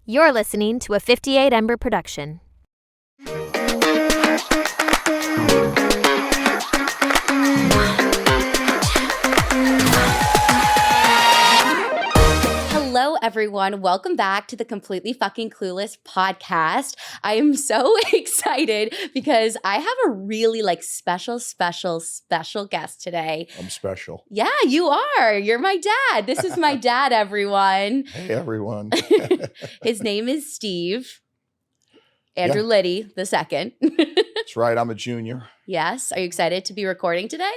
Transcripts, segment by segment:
You're listening to a 58 Ember production. Hello, everyone. Welcome back to the Completely Fucking Clueless podcast. I am so excited because I have a really special guest today. I'm special. Yeah, you are. You're my dad. This is my dad, everyone. Hey, everyone. His name is Steve. Andrew Liddy the second. That's right. I'm a junior. Yes. Are you excited to be recording today?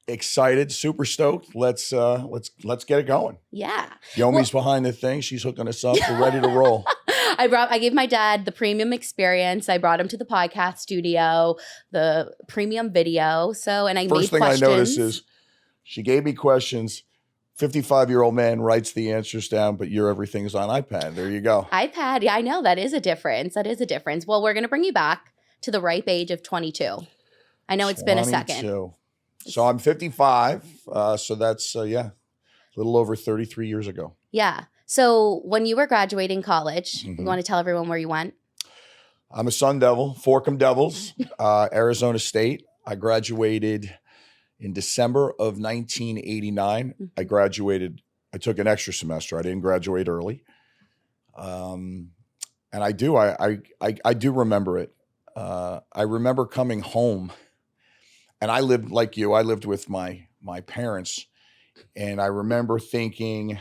Excited, super stoked. Let's get it going. Yeah. Yomi's behind the thing. She's hooking us up. We're ready to roll. I gave my dad the premium experience. I brought him to the podcast studio, the premium video. And I First made thing questions. I noticed is she gave me questions. 55-year-old man writes the answers down, but everything's on iPad. There you go. iPad. Yeah, I know. That is a difference. Well, we're going to bring you back to the ripe age of 22. I know it's been a second. So I'm 55. So that's, a little over 33 years ago. Yeah. So when you were graduating college, you want to tell everyone where you went? I'm a Sun Devil, Forkham Devils, Arizona State. I graduated in December of 1989. I took an extra semester. I didn't graduate early. And I do remember it. I remember coming home. And I lived like you. I lived with my parents, and I remember thinking,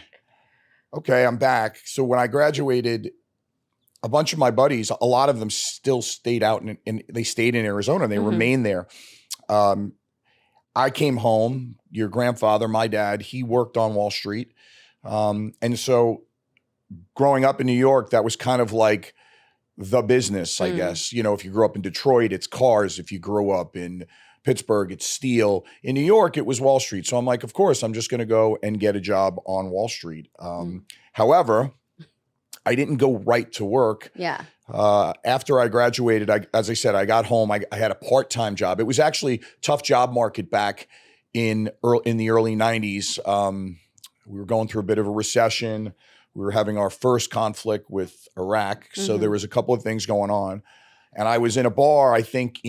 "Okay, I'm back." So when I graduated, a bunch of my buddies, a lot of them still stayed out, and they stayed in Arizona. And they remained there. I came home. Your grandfather, my dad, he worked on Wall Street, and so growing up in New York, that was kind of like the business, I guess. You know, if you grew up in Detroit, it's cars. If you grew up in Pittsburgh, it's steel. In New York, it was Wall Street. So I'm like, of course, I'm just going to go and get a job on Wall Street. However, I didn't go right to work. Yeah. After I graduated, as I said, I got home. I had a part-time job. It was actually tough job market back in the early 90s. We were going through a bit of a recession. We were having our first conflict with Iraq. So there was a couple of things going on. And I was in a bar, I think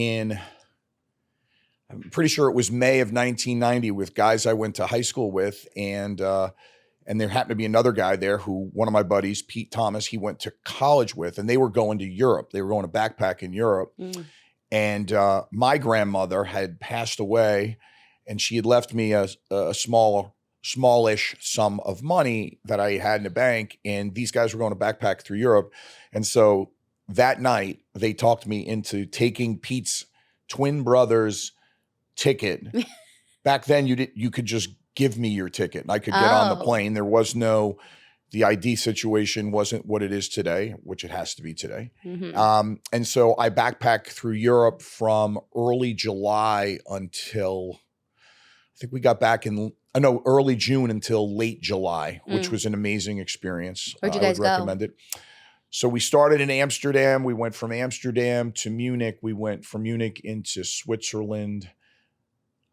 I'm pretty sure it was May of 1990 with guys I went to high school with. And there happened to be another guy there who, one of my buddies, Pete Thomas, he went to college with, and they were going to Europe. They were going to backpack in Europe. And my grandmother had passed away, and she had left me a smallish sum of money that I had in the bank. And these guys were going to backpack through Europe. And so that night they talked me into taking Pete's twin brother's ticket. Back then you could just give me your ticket and I could get on the plane. There was the ID situation wasn't what it is today, which it has to be today. And so I backpacked through Europe from early July until, I think we got back early June until late July, which was an amazing experience. Where'd you guys go? I would recommend it. So we started in Amsterdam. We went from Amsterdam to Munich. We went from Munich into Switzerland,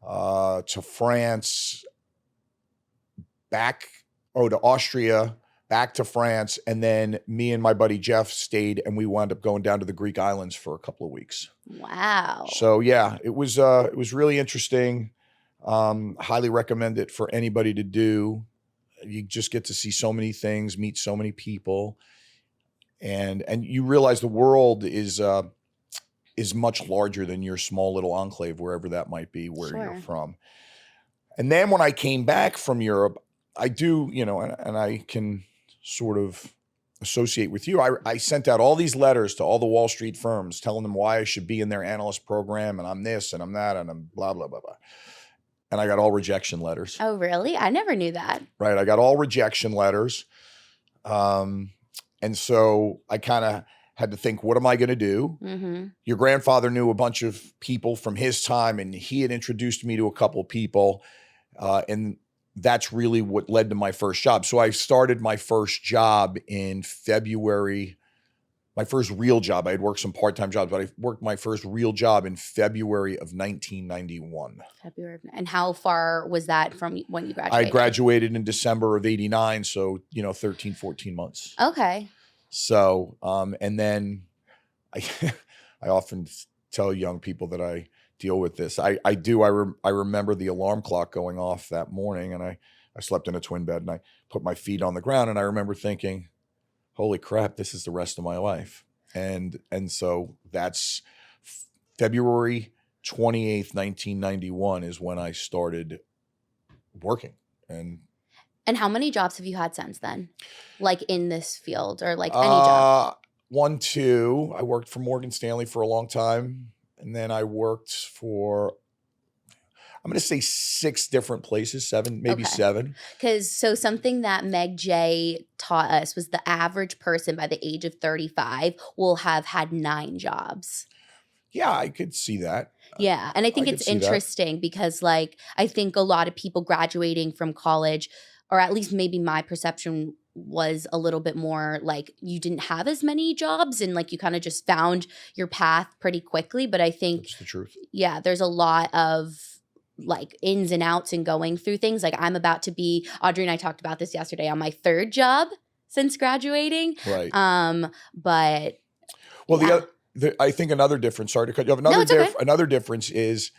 to France, to Austria, back to France. And then me and my buddy Jeff stayed, and we wound up going down to the Greek islands for a couple of weeks. Wow. So yeah, it was really interesting. Highly recommend it for anybody to do. You just get to see so many things, meet so many people, and you realize the world is much larger than your small little enclave, wherever that might be, where you're from. And then when I came back from Europe, I do, and I can sort of associate with you. I sent out all these letters to all the Wall Street firms telling them why I should be in their analyst program, and I'm this and I'm that and I'm blah, blah, blah, blah. And I got all rejection letters. Oh, really? I never knew that. Right. I got all rejection letters. And so I kind of had to think, what am I going to do? Your grandfather knew a bunch of people from his time, and he had introduced me to a couple of people. And that's really what led to my first job. So I started my first job in February. My first real job. I had worked some part-time jobs, but I worked my first real job in February of 1991. And how far was that from when you graduated? I graduated in December of 89. So, 13, 14 months. Okay. So, and then I, I often tell young people that I deal with this. I remember the alarm clock going off that morning, and I slept in a twin bed, and I put my feet on the ground, and I remember thinking, holy crap, this is the rest of my life. And so that's February 28th, 1991 is when I started working. And how many jobs have you had since then? Like in this field or like any job? 1, 2. I worked for Morgan Stanley for a long time. And then I worked for, I'm going to say 6 different places, 7, maybe 7. Because so something that Meg J taught us was the average person by the age of 35 will have had 9 jobs. Yeah, I could see that. Yeah. And I think it's interesting because like, I think a lot of people graduating from college, or at least maybe my perception was a little bit more like you didn't have as many jobs and like you kind of just found your path pretty quickly. But I think that's the truth. Yeah, there's a lot of like ins and outs and going through things. Like I'm about to be, Audrey and I talked about this yesterday, on my 3rd job since graduating. Right. But well, yeah. I think another difference, sorry to cut you off. Another difference is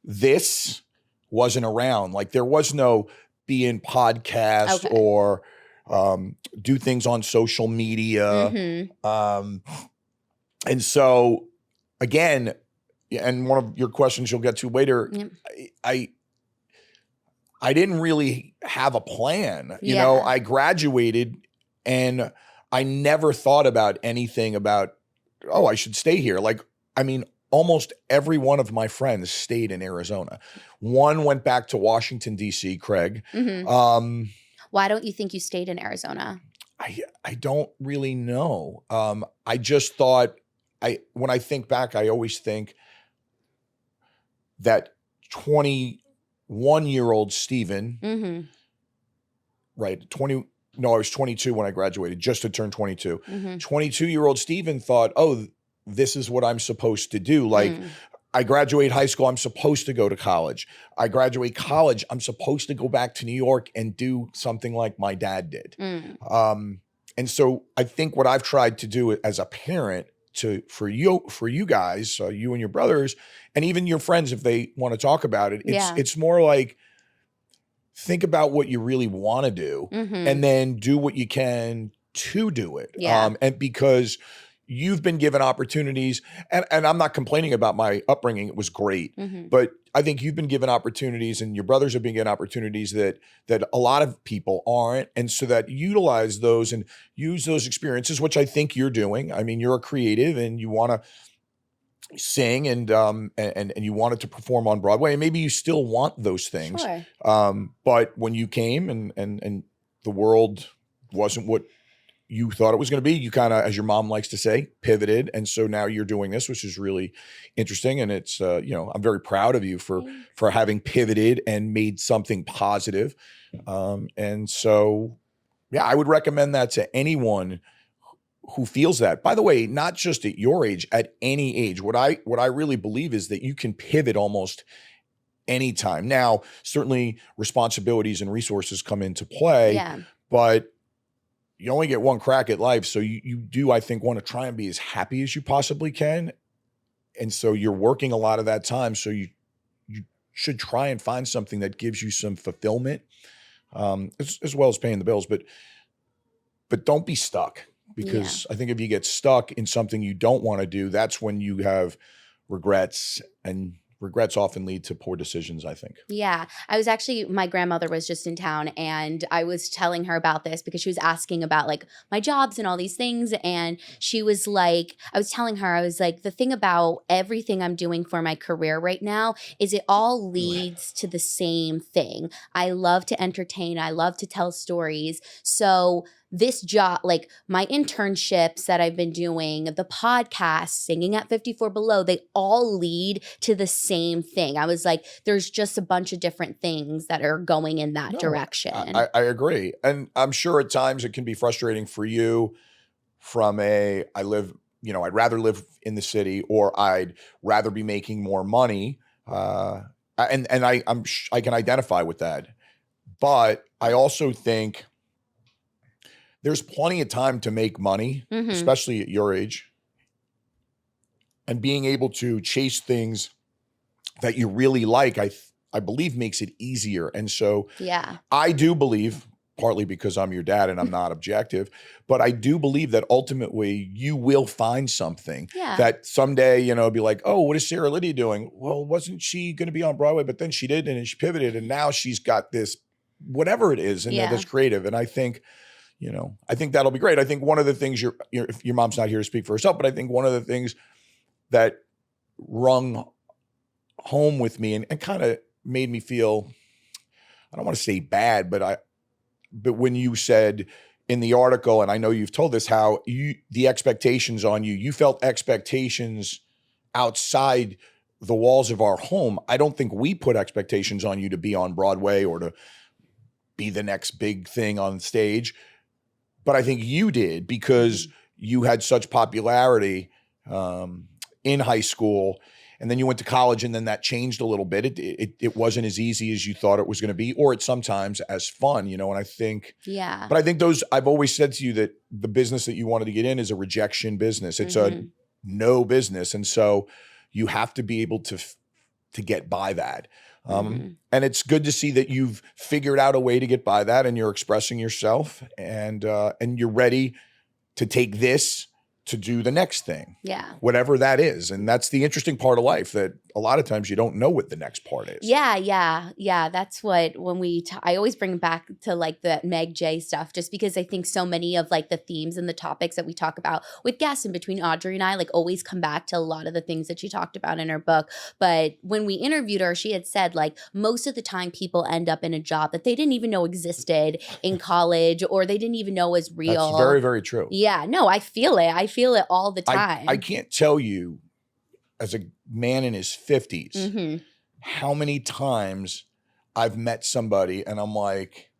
this wasn't around. Like there was no be in podcast or do things on social media. And so again, and one of your questions you'll get to later, I didn't really have a plan. You know, I graduated and I never thought about anything about, oh, I should stay here. Like, I mean, almost every one of my friends stayed in Arizona. One went back to Washington, D.C., Craig. Why don't you think you stayed in Arizona? I don't really know. I just thought, when I think back, I always think that 21-year-old Steven, right, I was 22 when I graduated, just to turn 22. 22-year-old Steven thought, oh, this is what I'm supposed to do. Like, I graduate high school, I'm supposed to go to college. I graduate college, I'm supposed to go back to New York and do something like my dad did. And so I think what I've tried to do as a parent for you guys, you and your brothers, and even your friends, if they want to talk about it, it's more like, think about what you really want to do and then do what you can to do it. And because you've been given opportunities, and I'm not complaining about my upbringing. It was great. But I think you've been given opportunities and your brothers have been given opportunities that a lot of people aren't. And so that utilize those and use those experiences, which I think you're doing. I mean, you're a creative and you want to sing and you wanted to perform on Broadway, and maybe you still want those things. But when you came and the world wasn't what you thought it was going to be, you kind of, as your mom likes to say, pivoted. And so now you're doing this, which is really interesting. And it's, I'm very proud of you for having pivoted and made something positive. And so, yeah, I would recommend that to anyone who feels that. By the way, not just at your age, at any age. What I really believe is that you can pivot almost anytime. Now, certainly responsibilities and resources come into play, but you only get one crack at life. So you do, I think, want to try and be as happy as you possibly can. And so you're working a lot of that time. So you should try and find something that gives you some fulfillment, as well as paying the bills. But don't be stuck, because I think if you get stuck in something you don't want to do, that's when you have regrets, and regrets often lead to poor decisions, I think. Yeah. My grandmother was just in town and I was telling her about this because she was asking about like my jobs and all these things. And she was like, I was telling her, I was like, the thing about everything I'm doing for my career right now is it all leads to the same thing. I love to entertain. I love to tell stories. So this job, like my internships that I've been doing, the podcast, singing at 54 Below, they all lead to the same thing. I was like, there's just a bunch of different things that are going in that direction. I agree. And I'm sure at times it can be frustrating for you from I'd rather live in the city, or I'd rather be making more money. And I can identify with that. But I also think there's plenty of time to make money, especially at your age, and being able to chase things that you really like, I believe makes it easier. And so I do believe, partly because I'm your dad and I'm not objective, but I do believe that ultimately you will find something that someday, you know, be like, oh, what is Sarah Lydia doing? Well, wasn't she going to be on Broadway? But then she did, and then she pivoted, and now she's got this, whatever it is, and that's creative. And I think, you know, I think that'll be great. I think one of the things if your mom's not here to speak for herself, but I think one of the things that rung home with me and kind of made me feel, I don't want to say bad, but when you said in the article, and I know you've told this, how the expectations on you felt expectations outside the walls of our home. I don't think we put expectations on you to be on Broadway or to be the next big thing on stage. But I think you did, because you had such popularity in high school, and then you went to college, and then that changed a little bit. It wasn't as easy as you thought it was going to be, or it's sometimes as fun, you know. And I think, but I think I've always said to you that the business that you wanted to get in is a rejection business. It's a no business, and so you have to be able to get by that. And it's good to see that you've figured out a way to get by that, and you're expressing yourself, and you're ready to take this to do the next thing, whatever that is. And that's the interesting part of life, that a lot of times you don't know what the next part is. Yeah. That's what, when I always bring it back to like the Meg J stuff, just because I think so many of like the themes and the topics that we talk about with guests and between Audrey and I, like always come back to a lot of the things that she talked about in her book. But when we interviewed her, she had said like most of the time people end up in a job that they didn't even know existed in college, or they didn't even know was real. That's very, very true. Yeah, no, I feel it. I feel it all the time. I can't tell you, as a man in his 50s, how many times I've met somebody and I'm like,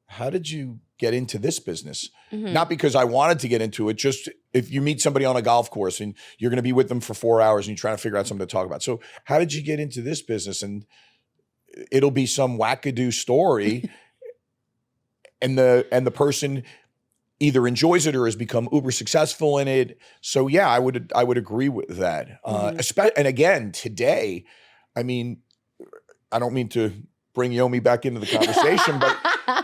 how did you get into this business? Not because I wanted to get into it, just if you meet somebody on a golf course and you're going to be with them for 4 hours and you're trying to figure out something to talk about. So how did you get into this business? And it'll be some wackadoo story and the person either enjoys it or has become uber successful in it. So yeah, I would agree with that. And again, today, I mean, I don't mean to bring Yomi back into the conversation, but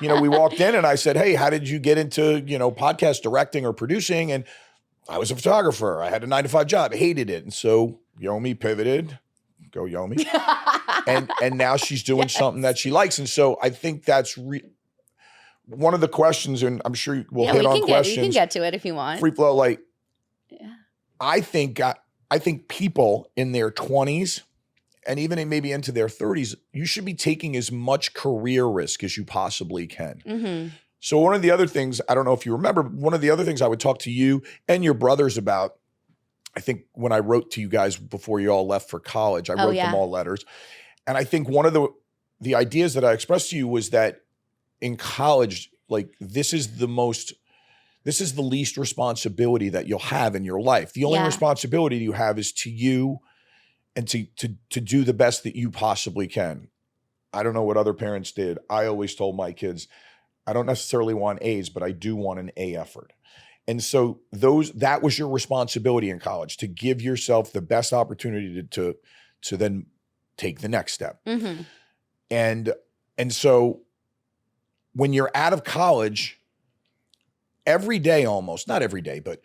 you know, we walked in and I said, hey, how did you get into, you know, podcast directing or producing? And I was a photographer. I had a 9-to-5 job, hated it. And so Yomi pivoted, go Yomi. and now she's doing something that she likes. And so I think that's one of the questions, and I'm sure we'll hit on questions. You can get to it if you want. Free flow, like, I think people in their 20s and even maybe into their 30s, you should be taking as much career risk as you possibly can. So one of the other things, I don't know if you remember, but one of the other things I would talk to you and your brothers about, I think when I wrote to you guys before you all left for college, I wrote them all letters. And I think one of the ideas that I expressed to you was that in college, like this is the least responsibility that you'll have in your life. The only responsibility you have is to you and to do the best that you possibly can. I don't know what other parents did. I always told my kids, I don't necessarily want A's, but I do want an A effort. And so that was your responsibility in college, to give yourself the best opportunity to then take the next step. And so when you're out of college, every day almost, not every day, but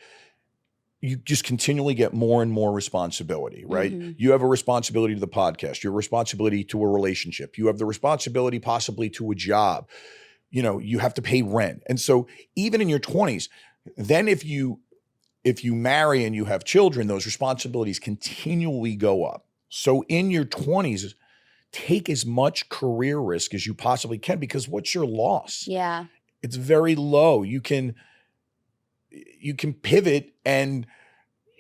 you just continually get more and more responsibility, right? You have a responsibility to the podcast, your responsibility to a relationship, you have the responsibility possibly to a job, you know, you have to pay rent. And so even in your 20s, then if you marry and you have children, those responsibilities continually go up. So in your 20s, take as much career risk as you possibly can, because what's your loss? Yeah. It's very low. You can pivot and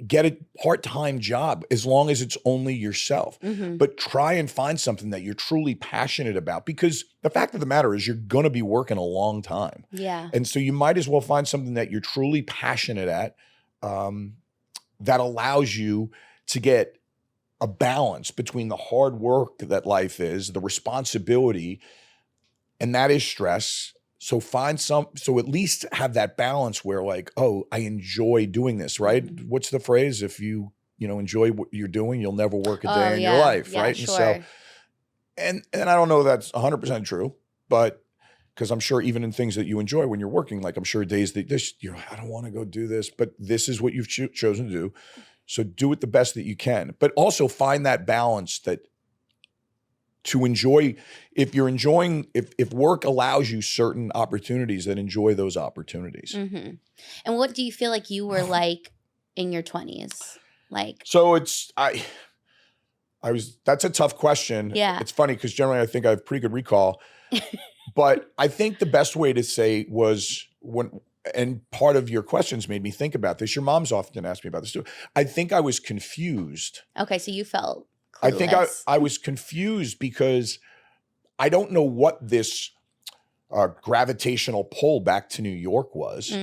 get a part-time job as long as it's only yourself. But try and find something that you're truly passionate about, because the fact of the matter is you're going to be working a long time. Yeah. And so you might as well find something that you're truly passionate at, that allows you to get a balance between the hard work that life is, the responsibility, and that is stress, So so at least have that balance where like, oh, I enjoy doing this, right? What's the phrase? If you enjoy what you're doing, you'll never work a day in your life, yeah, right? Sure. And so, and I don't know that's 100% true, but because I'm sure even in things that you enjoy when you're working, like I'm sure days that I don't want to go do this, but this is what you've chosen to do. So do it the best that you can, but also find that balance that to enjoy, if work allows you certain opportunities, then enjoy those opportunities. Mm-hmm. And what do you feel like you were like in your 20s? Like, so that's a tough question. Yeah. It's funny because generally I think I have pretty good recall, but I think the best way to say was and part of your questions made me think about this. Your mom's often asked me about this too. I think I was confused. Okay. So you felt clueless. I think I was confused because I don't know what this gravitational pull back to New York was,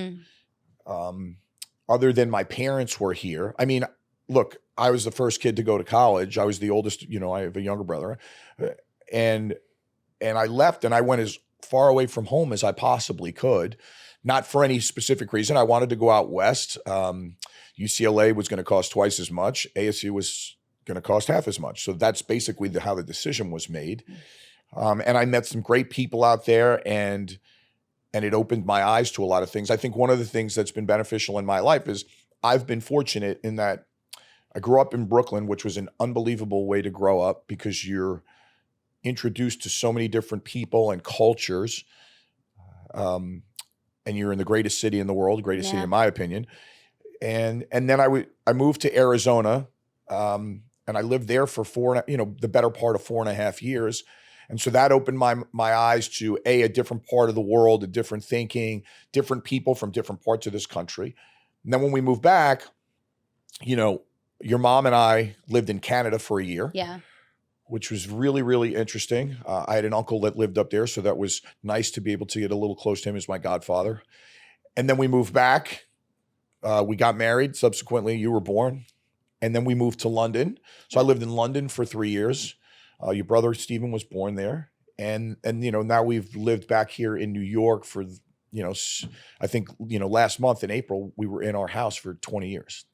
other than my parents were here. I mean, look, I was the first kid to go to college. I was the oldest, I have a younger brother, and I left and I went as far away from home as I possibly could, not for any specific reason. I wanted to go out west. UCLA was going to cost twice as much. ASU was going to cost half as much. So that's basically how the decision was made. And I met some great people out there, and it opened my eyes to a lot of things. I think one of the things that's been beneficial in my life is I've been fortunate in that I grew up in Brooklyn, which was an unbelievable way to grow up because you're introduced to so many different people and cultures. And you're in the greatest city in the world, greatest city in my opinion. And then I moved to Arizona, and I lived there for the better part of 4.5 years. And so that opened my eyes to a different part of the world, a different thinking, different people from different parts of this country. And then when we moved back, your mom and I lived in Canada for a year. Yeah. Which was really, really interesting. I had an uncle that lived up there, so that was nice to be able to get a little close to him as my godfather. And then we moved back. We got married. Subsequently, you were born. And then we moved to London. So I lived in London for 3 years. Your brother, Stephen, was born there. And now we've lived back here in New York for, I think, last month in April, we were in our house for 20 years.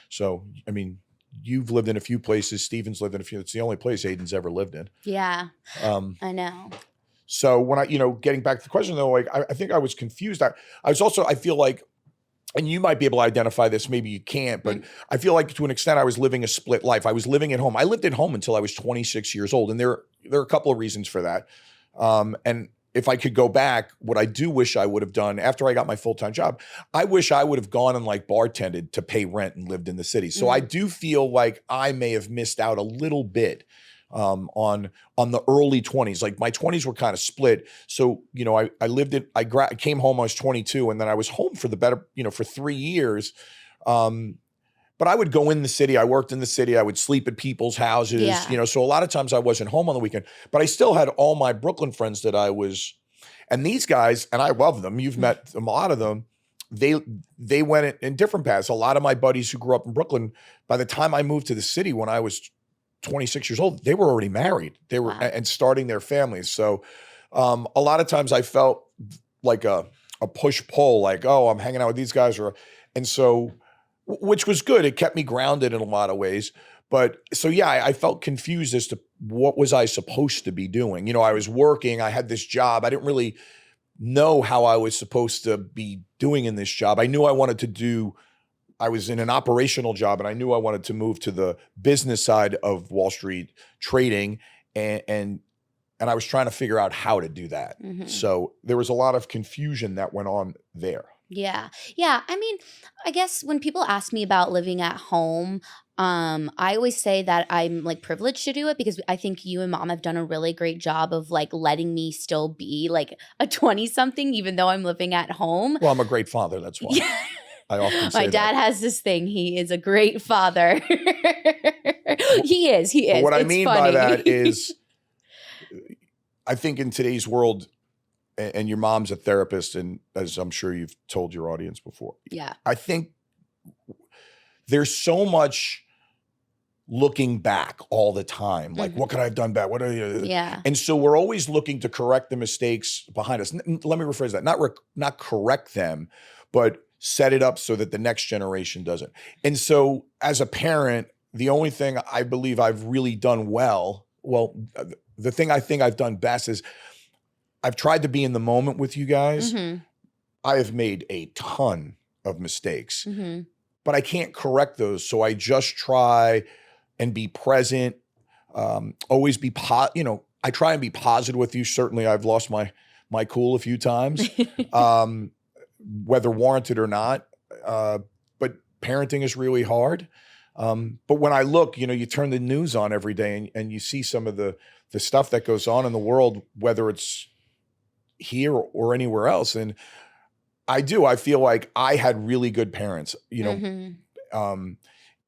So, I mean, you've lived in a few places. Stephen's lived in a few. It's the only place Aiden's ever lived in. Yeah, I know. So when getting back to the question though, like I think I was confused. I feel like, and you might be able to identify this, maybe you can't, but I feel like to an extent I was living a split life. I was living at home. I lived at home until I was 26 years old. And there are a couple of reasons for that. And if I could go back, what I do wish I would have done after I got my full-time job, I wish I would have gone and like bartended to pay rent and lived in the city. So I do feel like I may have missed out a little bit on the early 20s. Like my 20s were kind of split. So, I came home, I was 22, and then I was home for the better, for 3 years. But I would go in the city. I worked in the city. I would sleep at people's houses, so a lot of times I wasn't home on the weekend, but I still had all my Brooklyn friends and these guys, and I love them. You've met them, a lot of them. They went in different paths. A lot of my buddies who grew up in Brooklyn, by the time I moved to the city when I was 26 years old, they were already married. They were and starting their families. So a lot of times I felt like a push-pull, like, oh, I'm hanging out with these guys, and so which was good. It kept me grounded in a lot of ways. But so, yeah, I felt confused as to what was I supposed to be doing. I was working. I had this job. I didn't really know how I was supposed to be doing in this job. I knew I was in an operational job, and I knew I wanted to move to the business side of Wall Street trading. And I was trying to figure out how to do that. So there was a lot of confusion that went on there. Yeah. Yeah. I mean, I guess when people ask me about living at home, I always say that I'm like privileged to do it because I think you and mom have done a really great job of like letting me still be like a 20-something, even though I'm living at home. Well, I'm a great father. That's why. I often say my dad has this thing. He is a great father. He is. But what I It's mean funny. by that is, I think in today's world, and your mom's a therapist, and as I'm sure you've told your audience before. Yeah. I think there's so much looking back all the time. Like, what could I have done bad? Yeah. And so we're always looking to correct the mistakes behind us. Let me rephrase that. Not correct them, but set it up so that the next generation doesn't. And so as a parent, the only thing I believe I've really done well, the thing I think I've done best is I've tried to be in the moment with you guys. I have made a ton of mistakes, but I can't correct those. So I just try and be present, always be, I try and be positive with you. Certainly I've lost my cool a few times, whether warranted or not. But parenting is really hard. But when I look, you turn the news on every day and you see some of the stuff that goes on in the world, whether it's here or anywhere else. And I feel like I had really good parents, and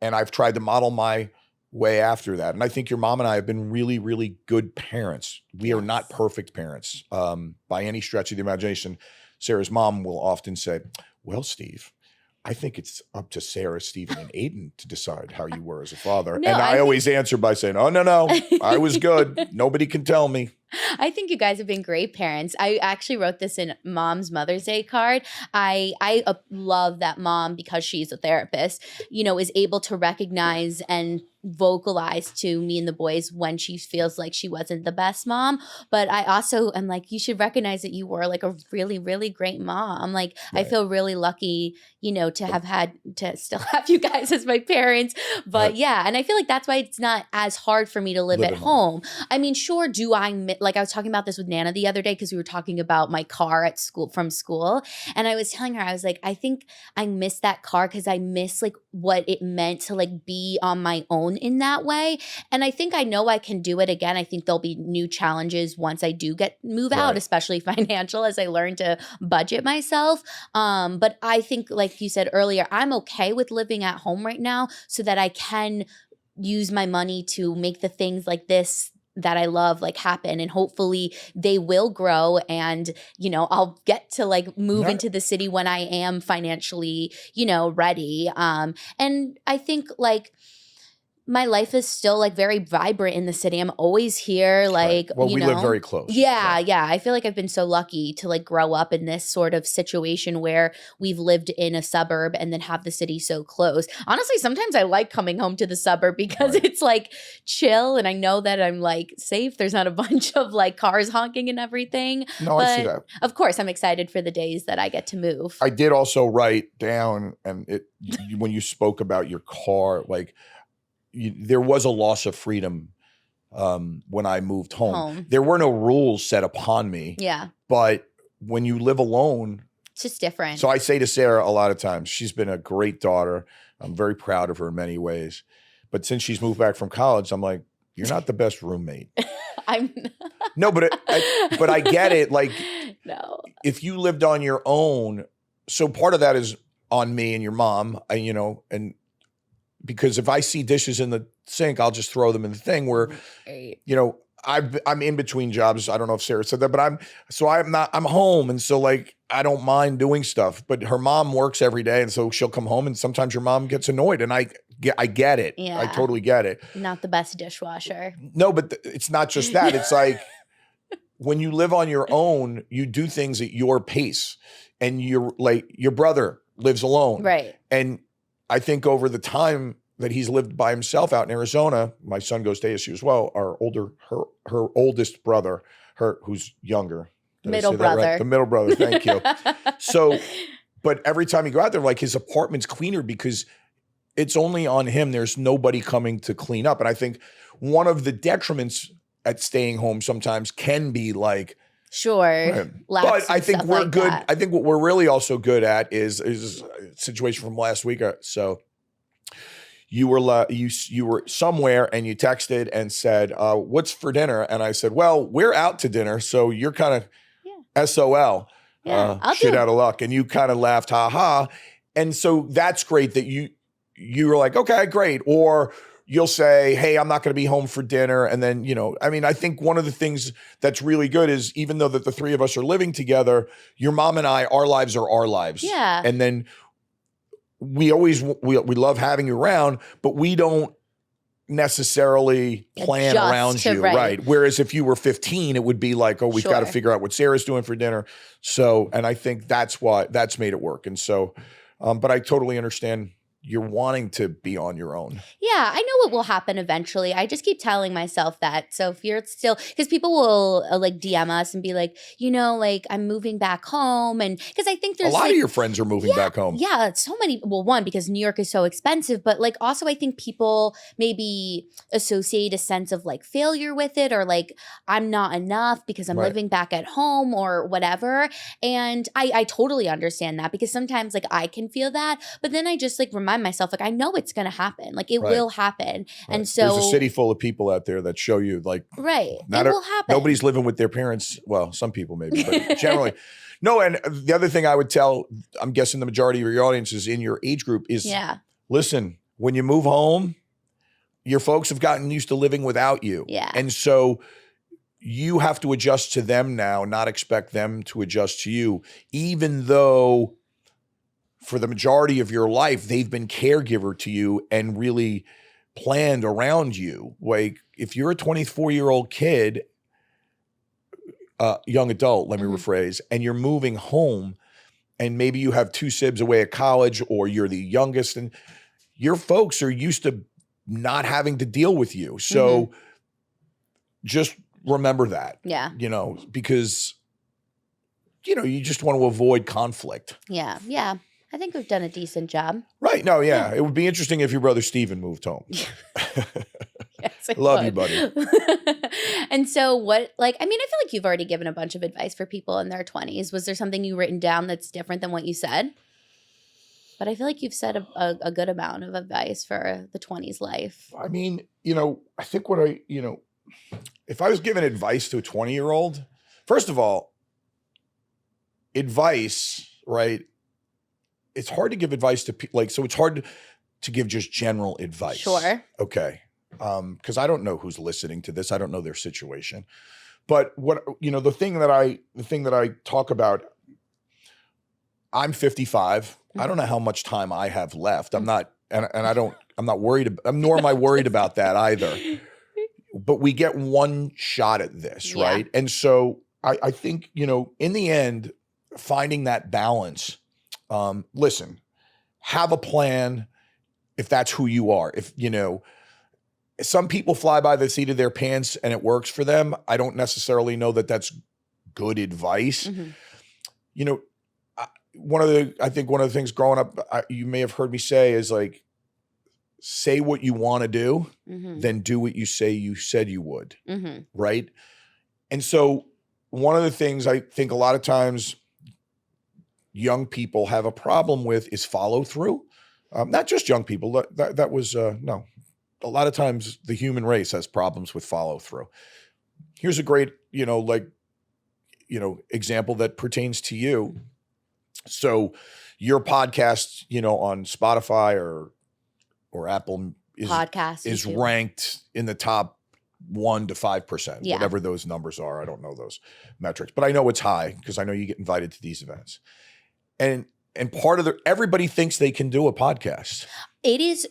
I've tried to model my way after that. And I think your mom and I have been really, really good parents. We are not perfect parents by any stretch of the imagination. Sarah's mom will often say, well, Steve, I think it's up to Sarah, Stephen, and Aiden to decide how you were as a father. No, and I always answer by saying, oh, no, I was good. Nobody can tell me. I think you guys have been great parents. I actually wrote this in Mom's Mother's Day card. I love that mom, because she's a therapist, is able to recognize and vocalize to me and the boys when she feels like she wasn't the best mom. But I also am like, you should recognize that you were like a really, really great mom. Like, I feel really lucky, to have had to still have you guys as my parents. But yeah, and I feel like that's why it's not as hard for me to live at home. I mean, sure, do I like I was talking about this with Nana the other day because we were talking about my car at school from school. And I was telling her, I was like, I think I miss that car because I miss like what it meant to like be on my own in that way. And I think I know I can do it again. I think there'll be new challenges once I do move out, especially financial, as I learn to budget myself. But I think, like you said earlier, I'm okay with living at home right now so that I can use my money to make the things like this that I love like happen, and hopefully they will grow, and I'll get to like move into the city when I am financially ready. And I think like my life is still like very vibrant in the city. I'm always here. Like, we live very close. Yeah. I feel like I've been so lucky to like grow up in this sort of situation where we've lived in a suburb and then have the city so close. Honestly, sometimes I like coming home to the suburb because it's like chill and I know that I'm like safe. There's not a bunch of like cars honking and everything. No, but I see that. Of course, I'm excited for the days that I get to move. I did also write down, and when you spoke about your car, like, there was a loss of freedom when I moved home. There were no rules set upon me. Yeah. But when you live alone, it's just different. So I say to Sarah a lot of times, she's been a great daughter. I'm very proud of her in many ways. But since she's moved back from college, I'm like, you're not the best roommate. No, but I get it. Like, if you lived on your own, so part of that is on me and your mom, and because if I see dishes in the sink, I'll just throw them in the thing where, I'm in between jobs. I don't know if Sarah said that, but I'm home. And so like, I don't mind doing stuff, but her mom works every day. And so she'll come home and sometimes your mom gets annoyed, and I get it. Yeah. I totally get it. Not the best dishwasher. No, but it's not just that. It's like when you live on your own, you do things at your pace, and you're like, your brother lives alone. Right. And I think over the time that he's lived by himself out in Arizona, my son goes to ASU as well. Her oldest brother, who's younger. Middle brother. Right? The middle brother. Thank you. So, but every time you go out there, like his apartment's cleaner because it's only on him. There's nobody coming to clean up. And I think one of the detriments at staying home sometimes can be like, sure. But I think we're like good. That. I think what we're really also good at is a situation from last week. So you were somewhere and you texted and said, what's for dinner? And I said, well, we're out to dinner. So you're kind of SOL, shit out of luck. And you kind of laughed, ha ha. And so that's great that you were like, okay, great. Or you'll say, hey, I'm not going to be home for dinner. And then, I think one of the things that's really good is even though that the three of us are living together, your mom and I, our lives are our lives. Yeah. And then we love having you around, but we don't necessarily plan Adjust around to- you, right. right? Whereas if you were 15, it would be like, oh, we've got to Sure. figure out what Sarah's doing for dinner. So, and I think that's made it work. And so, but I totally understand you're wanting to be on your own. Yeah, I know it will happen eventually. I just keep telling myself that. So if you're still, because people will like DM us and be like, like I'm moving back home, and because I think there's a lot like, of your friends are moving back home. Yeah, so many. Well, one, because New York is so expensive, but like also I think people maybe associate a sense of like failure with it, or like I'm not enough because I'm Right. living back at home or whatever. And I totally understand that, because sometimes like I can feel that, but then I just like remind myself, like I know it's going to happen, like it Right. will happen. And Right. so there's a city full of people out there that show you like, right, it not will happen. nobody's living with their parents. Well, some people maybe, but generally. No, and the other thing I would tell, I'm guessing the majority of your audience is in your age group, is listen, when you move home, your folks have gotten used to living without you. Yeah. And so you have to adjust to them now, not expect them to adjust to you, even though for the majority of your life, they've been caregiver to you and really planned around you. Like if you're a 24-year-old kid, young adult, let me rephrase, and you're moving home and maybe you have 2 sibs away at college, or you're the youngest, and your folks are used to not having to deal with you. So just remember that, because, you just want to avoid conflict. Yeah. Yeah. I think we've done a decent job. Right. No, yeah. It would be interesting if your brother Steven moved home. Yes, Love you, buddy. And so what, I feel like you've already given a bunch of advice for people in their 20s. Was there something you written down that's different than what you said? But I feel like you've said a good amount of advice for the 20s life. I mean, I think if I was giving advice to a 20-year-old, first of all, advice, right? It's hard to give advice to people, so it's hard to give just general advice. Sure. Okay. Because I don't know who's listening to this. I don't know their situation. But what, the thing that I talk about, I'm 55. I don't know how much time I have left. I'm not, and I'm not worried, nor am I worried about that either. But we get one shot at this, right? And so I think, in the end, finding that balance, listen, have a plan if that's who you are. If, some people fly by the seat of their pants and it works for them. I don't necessarily know that that's good advice. One of the things growing up, you may have heard me say is like, say what you want to do, then do what you said you would. Right. And so one of the things I think a lot of times young people have a problem with is follow through. Not just young people. That was, no. A lot of times the human race has problems with follow through. Here's a great, example that pertains to you. So your podcast, on Spotify or Apple is ranked in the top 1% to 5%, whatever those numbers are. I don't know those metrics, but I know it's high because I know you get invited to these events. And part of everybody thinks they can do a podcast. It is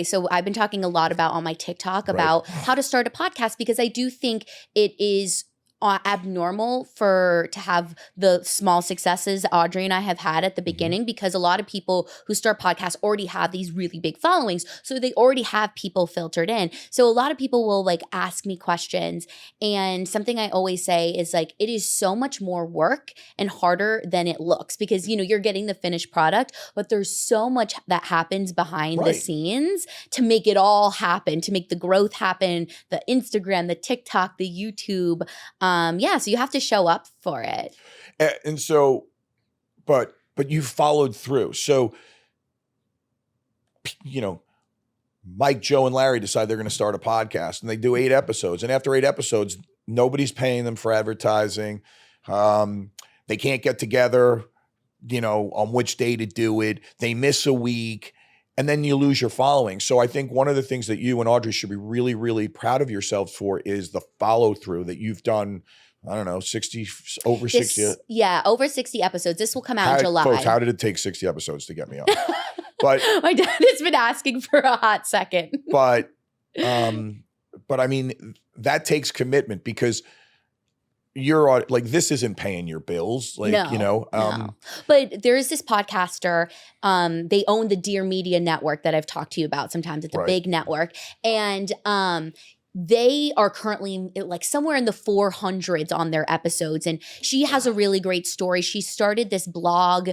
so I've been talking a lot about on my TikTok about how to start a podcast, because I do think it is abnormal to have the small successes Audrey and I have had at the beginning, because a lot of people who start podcasts already have these really big followings. So they already have people filtered in. So a lot of people will ask me questions. And something I always say is it is so much more work and harder than it looks, because, you're getting the finished product, but there's so much that happens behind the scenes to make it all happen, to make the growth happen, the Instagram, the TikTok, the YouTube. So you have to show up for it. And so, but you followed through. So, Mike, Joe, and Larry decide they're going to start a podcast, and they do 8 episodes. And after 8 episodes, nobody's paying them for advertising. They can't get together, on which day to do it. They miss a week, and then you lose your following. So I think one of the things that you and Audrey should be really, really proud of yourselves for is the follow through that you've done. I don't know, 60. Yeah, over 60 episodes. This will come out in July. Folks, how did it take 60 episodes to get me on? But my dad has been asking for a hot second. But But I mean, that takes commitment because you're like, this isn't paying your bills. Like, No. But there is this podcaster, they own the Dear Media Network that I've talked to you about sometimes. It's a Right. big network. And they are currently like somewhere in the 400s on their episodes. And she has a really great story. She started this blog,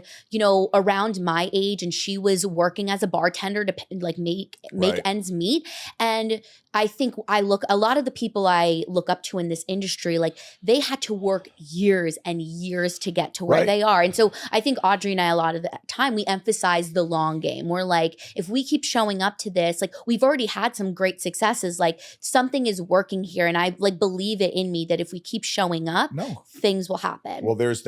around my age, and she was working as a bartender to like make Right. ends meet. And I think a lot of the people I look up to in this industry, like they had to work years and years to get to where Right. they are. And so I think Audrey and I, a lot of the time, we emphasize the long game. We're like, if we keep showing up to this, like we've already had some great successes, like something is working here. And I like believe it in me that if we keep showing up, things will happen. Well, there's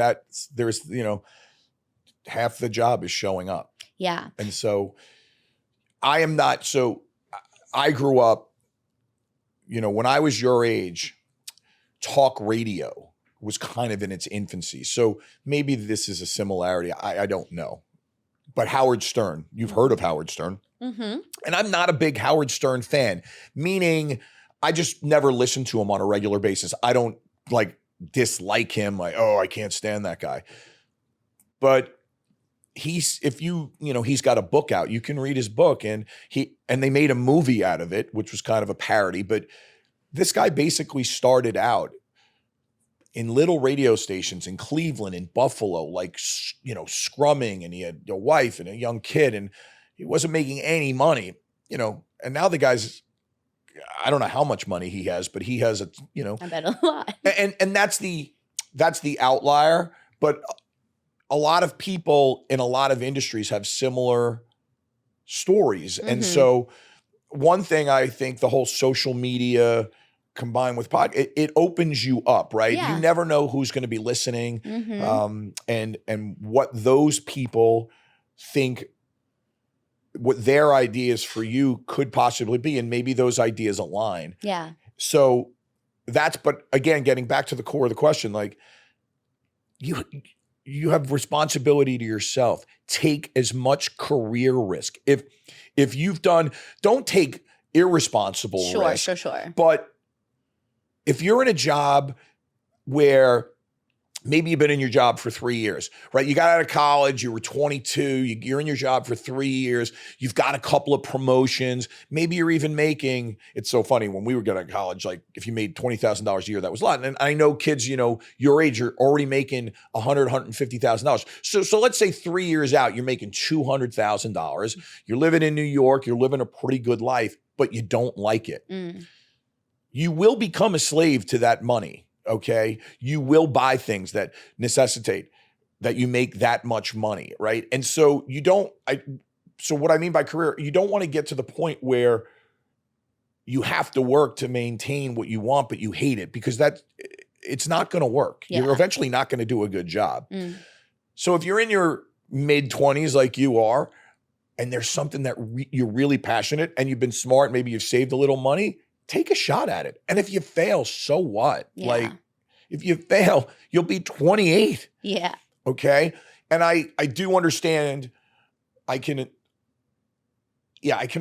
half the job is showing up. Yeah. And so I grew up, when I was your age, talk radio was kind of in its infancy. So maybe this is a similarity. I don't know. But Howard Stern, you've heard of Howard Stern. Mm-hmm. And I'm not a big Howard Stern fan, meaning I just never listen to him on a regular basis. I don't like dislike him. Like, oh, I can't stand that guy. But he's got a book out. You can read his book, and they made a movie out of it, which was kind of a parody. But this guy basically started out in little radio stations in Cleveland, in Buffalo, like, scrumming, and he had a wife and a young kid, and he wasn't making any money, and now the guy's, I don't know how much money he has, but he has I bet a lot. And that's the outlier. But a lot of people in a lot of industries have similar stories. Mm-hmm. And so one thing I think the whole social media combined with it opens you up, right? Yeah. You never know who's going to be listening, mm-hmm. And what those people think, what their ideas for you could possibly be, and maybe those ideas align. Yeah. So but again, getting back to the core of the question, like you have responsibility to yourself. Take as much career risk. If you've don't take irresponsible risk. Sure. But if you're in a job where maybe you've been in your job for 3 years, right? You got out of college, you were 22, you're in your job for 3 years, you've got a couple of promotions, maybe you're even making, it's so funny, when we were getting out of college, like if you made $20,000 a year, that was a lot. And I know kids, your age are already making $100,000, $150,000. So let's say 3 years out, you're making $200,000. You're living in New York, you're living a pretty good life, but you don't like it. You will become a slave to that money. Okay. You will buy things that necessitate that you make that much money. Right. And so so what I mean by career, you don't want to get to the point where you have to work to maintain what you want, but you hate it, because it's not going to work. Yeah. You're eventually not going to do a good job. So if you're in your mid-20s like you are, and there's something that you're really passionate, and you've been smart, maybe you've saved a little money, take a shot at it. And if you fail, so what? Yeah. Like, if you fail, you'll be 28. Yeah. Okay. And I do understand, I can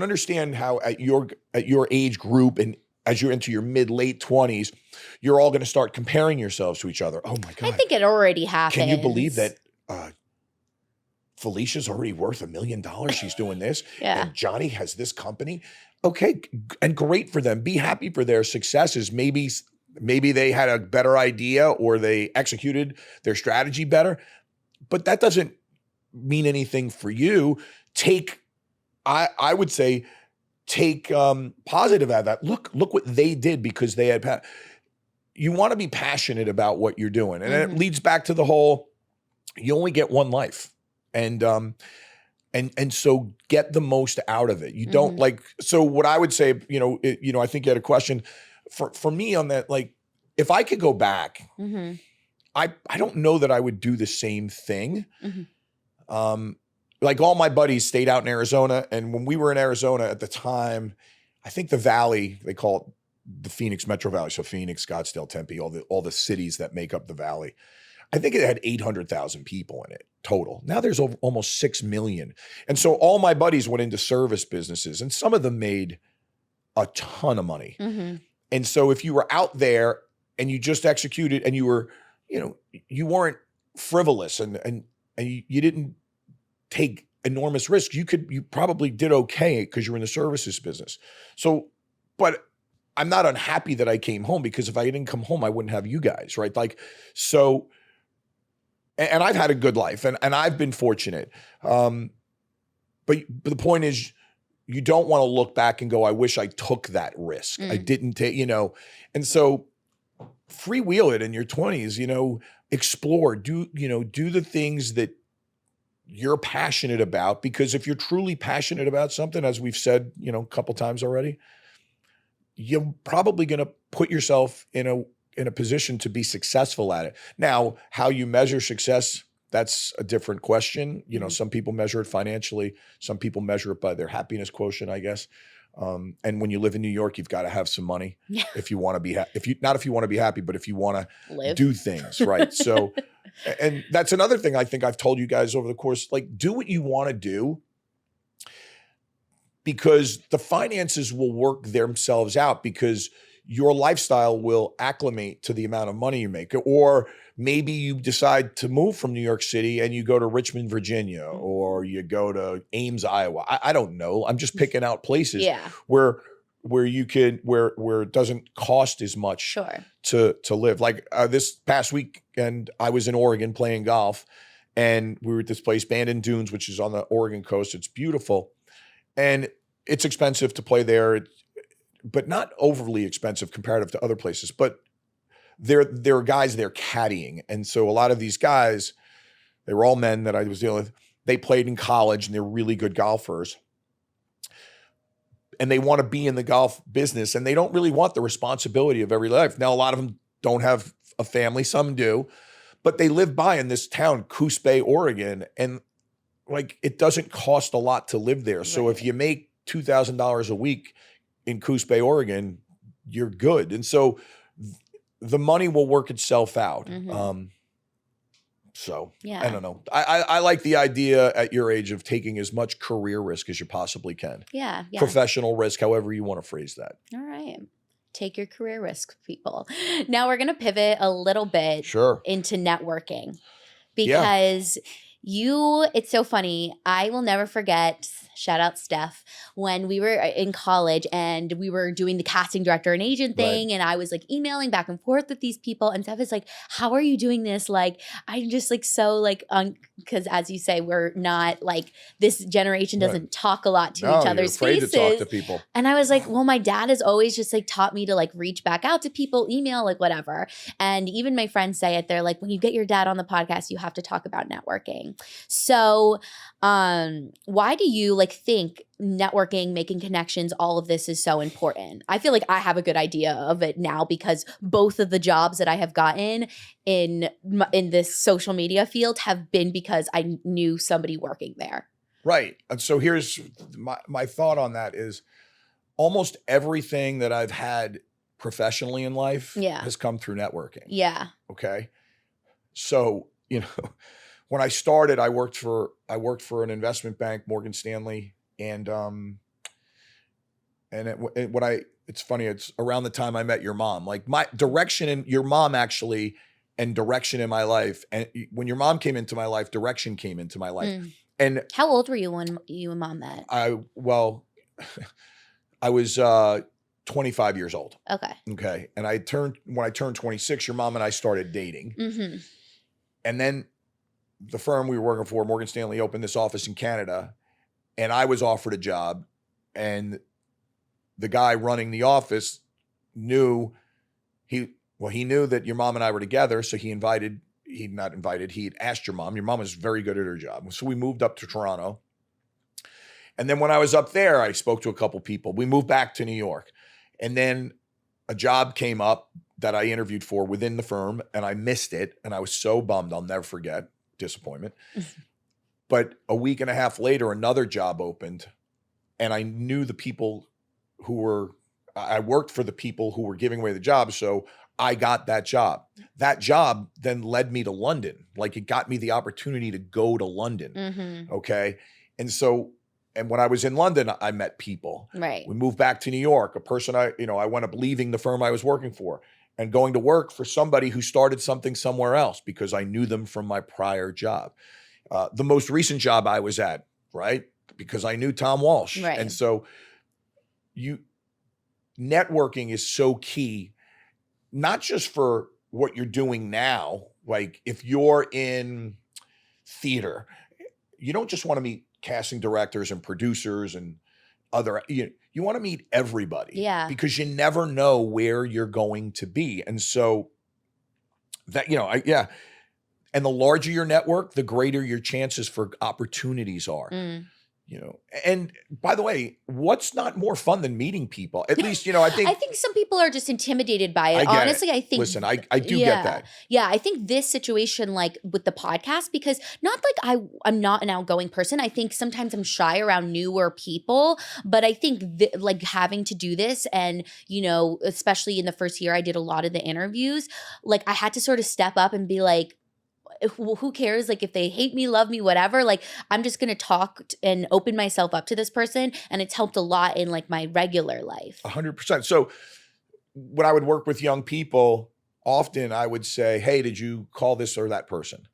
understand how at your age group, and as you're into your mid-late 20s, you're all going to start comparing yourselves to each other. Oh my God. I think it already happens. Can you believe that Felicia's already worth $1 million? She's doing this. Yeah. And Johnny has this company. Okay. And great for them. Be happy for their successes. Maybe they had a better idea, or they executed their strategy better, but that doesn't mean anything for you. I would say take positive out of that. Look what they did, because they had, you want to be passionate about what you're doing. And it leads back to the whole, you only get one life. And so get the most out of it. You don't so what I would say, I think you had a question for me on that. Like, if I could go back, I don't know that I would do the same thing. Like, all my buddies stayed out in Arizona. And when we were in Arizona at the time, I think the Valley, they call it the Phoenix Metro Valley. So Phoenix, Scottsdale, Tempe, all the cities that make up the Valley. I think it had 800,000 people in it total. Now there's almost 6 million. And so all my buddies went into service businesses, and some of them made a ton of money. Mm-hmm. And so if you were out there and you just executed and you were, you weren't frivolous and you didn't take enormous risks, you probably did okay because you're in the services business. So, but I'm not unhappy that I came home, because if I didn't come home, I wouldn't have you guys, right? Like, so, and I've had a good life and I've been fortunate. But the point is, you don't want to look back and go, I wish I took that risk. I didn't take, and so freewheel it in your 20s, explore, do the things that you're passionate about, because if you're truly passionate about something, as we've said, a couple times already, you're probably going to put yourself in a position to be successful at it. Now, how you measure success, that's a different question. Some people measure it financially. Some people measure it by their happiness quotient, I guess. And when you live in New York, you've got to have some money if you want to be not if you want to be happy, but if you want to do things, right? So, and that's another thing I think I've told you guys over the course, like, do what you want to do, because the finances will work themselves out, because your lifestyle will acclimate to the amount of money you make. Or maybe you decide to move from New York City and you go to Richmond, Virginia, or you go to Ames, Iowa. I don't know. I'm just picking out places where you can, where it doesn't cost as much to live. Like this past weekend, I was in Oregon playing golf, and we were at this place, Bandon Dunes, which is on the Oregon coast. It's beautiful. And it's expensive to play there, but not overly expensive comparative to other places. But there are guys there caddying. And so a lot of these guys, they were all men that I was dealing with. They played in college and they're really good golfers. And they want to be in the golf business, and they don't really want the responsibility of every life. Now, a lot of them don't have a family. Some do. But they live by in this town, Coos Bay, Oregon. And like, it doesn't cost a lot to live there. So if you make $2,000 a week in Coos Bay, Oregon, you're good. And so the money will work itself out. So I don't know. I like the idea at your age of taking as much career risk as you possibly can. Yeah. Professional risk, however you want to phrase that. All right. Take your career risks, people. Now we're going to pivot a little bit into networking, because it's so funny. I will never forget, shout out Steph, when we were in college and we were doing the casting director and agent thing. And I was like emailing back and forth with these people, and Steph is like, how are you doing this? Like, I'm just like, so like, because as you say, we're not like, this generation doesn't talk a lot to each other's you're afraid faces. to talk to people. And I was like, well, my dad has always just like taught me to like reach back out to people, email, like whatever. And even my friends say it. They're like, when you get your dad on the podcast, you have to talk about networking. So why do you like think networking, making connections, all of this is so important? I feel like I have a good idea of it now, because both of the jobs that I have gotten in this social media field have been because I knew somebody working there. Right. And so here's my thought on that is, almost everything that I've had professionally in life has come through networking. Yeah. Okay. So, when I started, I worked for an investment bank, Morgan Stanley, and it's funny, it's around the time I met your mom. Like, my direction in your mom actually, and direction in my life, and when your mom came into my life, direction came into my life. And how old were you when you and mom met? I was 25 years old. Okay. And when I turned 26, your mom and I started dating. And then the firm we were working for, Morgan Stanley, opened this office in Canada, and I was offered a job, and the guy running the office knew that your mom and I were together. So he asked your mom. Your mom was very good at her job. So we moved up to Toronto. And then when I was up there, I spoke to a couple people. We moved back to New York, and then a job came up that I interviewed for within the firm, and I missed it. And I was so bummed. I'll never forget. Disappointment. But a week and a half later, another job opened, and I knew the people I worked for the people who were giving away the job. So I got that job. That job then led me to London. Like, it got me the opportunity to go to London. Okay. And so And when I was in London, I met people. Right. We moved back to New York. A person I wound up leaving the firm I was working for and going to work for somebody who started something somewhere else because I knew them from my prior job. The most recent job I was at, right? Because I knew Tom Walsh. Right. And so networking is so key, not just for what you're doing now. Like if you're in theater, you don't just want to meet casting directors and producers and other, you want to meet everybody. Yeah. Because you never know where you're going to be. And so that, and the larger your network, the greater your chances for opportunities are. And by the way, what's not more fun than meeting people? At least, I think some people are just intimidated by it. I get Honestly, it. I think. Listen, I do get that. Yeah, I think this situation, like with the podcast, because not like I'm not an outgoing person. I think sometimes I'm shy around newer people, but I think like having to do this and, especially in the first year, I did a lot of the interviews. Like I had to sort of step up and be like, who cares? Like if they hate me, love me, whatever, like I'm just going to talk and open myself up to this person. And it's helped a lot in like my regular life. 100%. So when I would work with young people, often I would say, hey, did you call this or that person?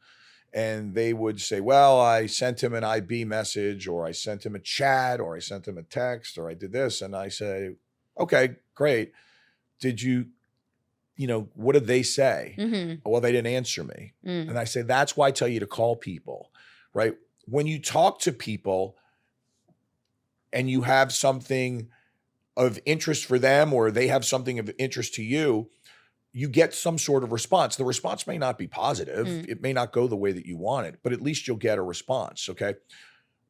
And they would say, well, I sent him an IB message, or I sent him a chat, or I sent him a text, or I did this. And I say, okay, great. Did you, what did they say? Well, they didn't answer me. And I say, that's why I tell you to call people, right? When you talk to people and you have something of interest for them, or they have something of interest to you, you get some sort of response. The response may not be positive. It may not go the way that you want it, but at least you'll get a response, okay?